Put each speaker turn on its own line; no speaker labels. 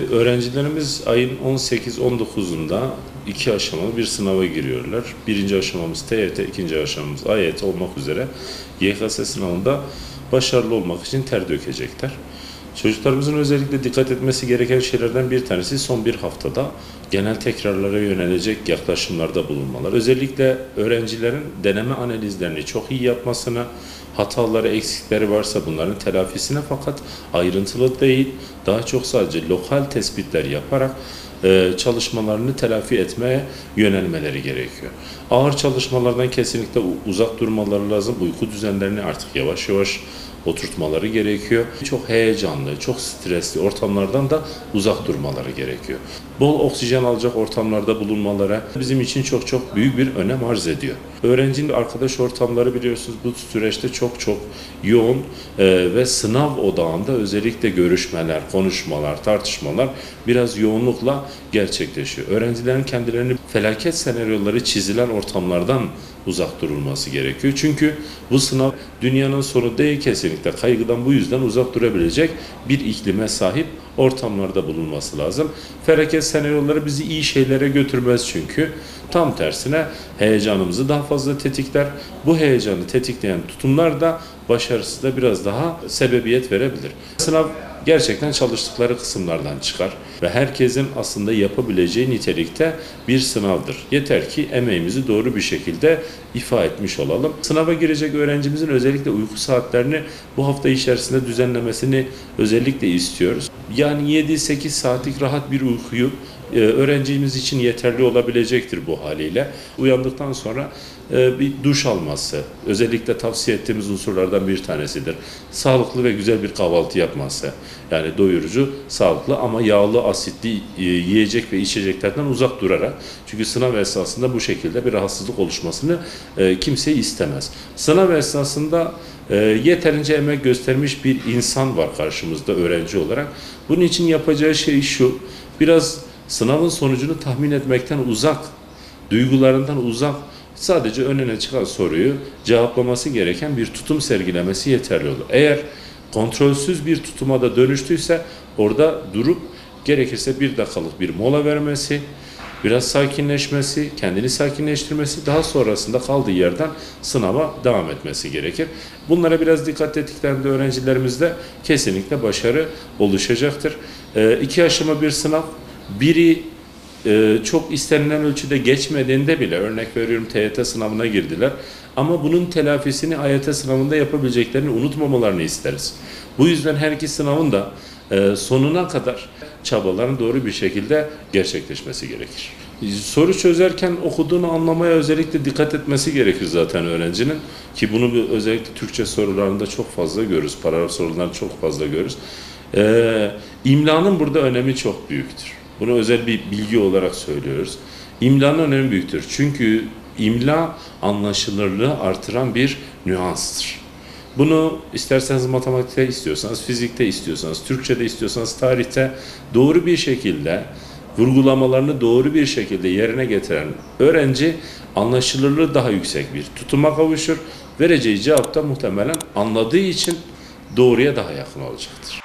Öğrencilerimiz ayın 18-19'unda iki aşamalı bir sınava giriyorlar. Birinci aşamamız TYT, ikinci aşamamız AYT olmak üzere YKS sınavında başarılı olmak için ter dökecekler. Çocuklarımızın özellikle dikkat etmesi gereken şeylerden bir tanesi son bir haftada genel tekrarlara yönelecek yaklaşımlarda bulunmalar. Özellikle öğrencilerin deneme analizlerini çok iyi yapmasına, hataları, eksikleri varsa bunların telafisine fakat ayrıntılı değil, daha çok sadece lokal tespitler yaparak çalışmalarını telafi etmeye yönelmeleri gerekiyor. Ağır çalışmalardan kesinlikle uzak durmaları lazım. Uyku düzenlerini artık yavaş yavaş oturtmaları gerekiyor. Çok heyecanlı, çok stresli ortamlardan da uzak durmaları gerekiyor. Bol oksijen alacak ortamlarda bulunmaları bizim için çok büyük bir önem arz ediyor. Öğrencinin arkadaş ortamları biliyorsunuz bu süreçte çok yoğun ve sınav odağında özellikle görüşmeler, konuşmalar, tartışmalar biraz yoğunlukla gerçekleşiyor. Öğrencilerin kendilerini felaket senaryoları çizilen ortamlardan uzak durulması gerekiyor. Çünkü bu sınav dünyanın sonu değil, kesinlikle kaygıdan bu yüzden uzak durabilecek bir iklime sahip ortamlarda bulunması lazım. Felaket senaryoları bizi iyi şeylere götürmez çünkü. Tam tersine heyecanımızı daha fazla tetikler. Bu heyecanı tetikleyen tutumlar da başarısızda biraz daha sebebiyet verebilir. Sınav gerçekten çalıştıkları kısımlardan çıkar ve herkesin aslında yapabileceği nitelikte bir sınavdır. Yeter ki emeğimizi doğru bir şekilde ifa etmiş olalım. Sınava girecek öğrencimizin özellikle uyku saatlerini bu hafta içerisinde düzenlemesini özellikle istiyoruz. Yani 7-8 saatlik rahat bir uykuyu öğrencimiz için yeterli olabilecektir bu haliyle. Uyandıktan sonra bir duş alması özellikle tavsiye ettiğimiz unsurlardan bir tanesidir. Sağlıklı ve güzel bir kahvaltı yapması. Yani doyurucu, sağlıklı ama yağlı, asitli yiyecek ve içeceklerden uzak durarak. Çünkü sınav esnasında bu şekilde bir rahatsızlık oluşmasını kimse istemez. Sınav esnasında yeterince emek göstermiş bir insan var karşımızda öğrenci olarak. Bunun için yapacağı şey şu: biraz sınavın sonucunu tahmin etmekten uzak, duygularından uzak, sadece önüne çıkan soruyu cevaplaması gereken bir tutum sergilemesi yeterli olur. Eğer kontrolsüz bir tutuma da dönüştüyse orada durup gerekirse 1 dakikalık bir mola vermesi, biraz sakinleşmesi, kendini sakinleştirmesi, daha sonrasında kaldığı yerden sınava devam etmesi gerekir. Bunlara biraz dikkat ettiklerinde öğrencilerimizde kesinlikle başarı oluşacaktır. 2 aşama bir sınav, biri çok istenilen ölçüde geçmediğinde bile, örnek veriyorum TYT sınavına girdiler ama bunun telafisini AYT sınavında yapabileceklerini unutmamalarını isteriz. Bu yüzden her iki sınavın da sonuna kadar çabaların doğru bir şekilde gerçekleşmesi gerekir. Soru çözerken okuduğunu anlamaya özellikle dikkat etmesi gerekir zaten öğrencinin, ki bunu özellikle Türkçe sorularında çok fazla görürüz, paragraf sorularında çok fazla görürüz. İmlanın burada önemi çok büyüktür. Bunu özel bir bilgi olarak söylüyoruz. İmlanın önemi büyüktür. Çünkü imla anlaşılırlığı artıran bir nüanstır. Bunu isterseniz matematikte istiyorsanız, fizikte istiyorsanız, Türkçe'de istiyorsanız, tarihte doğru bir şekilde, vurgulamalarını doğru bir şekilde yerine getiren öğrenci anlaşılırlığı daha yüksek bir tutuma kavuşur. Vereceği cevap da muhtemelen anladığı için doğruya daha yakın olacaktır.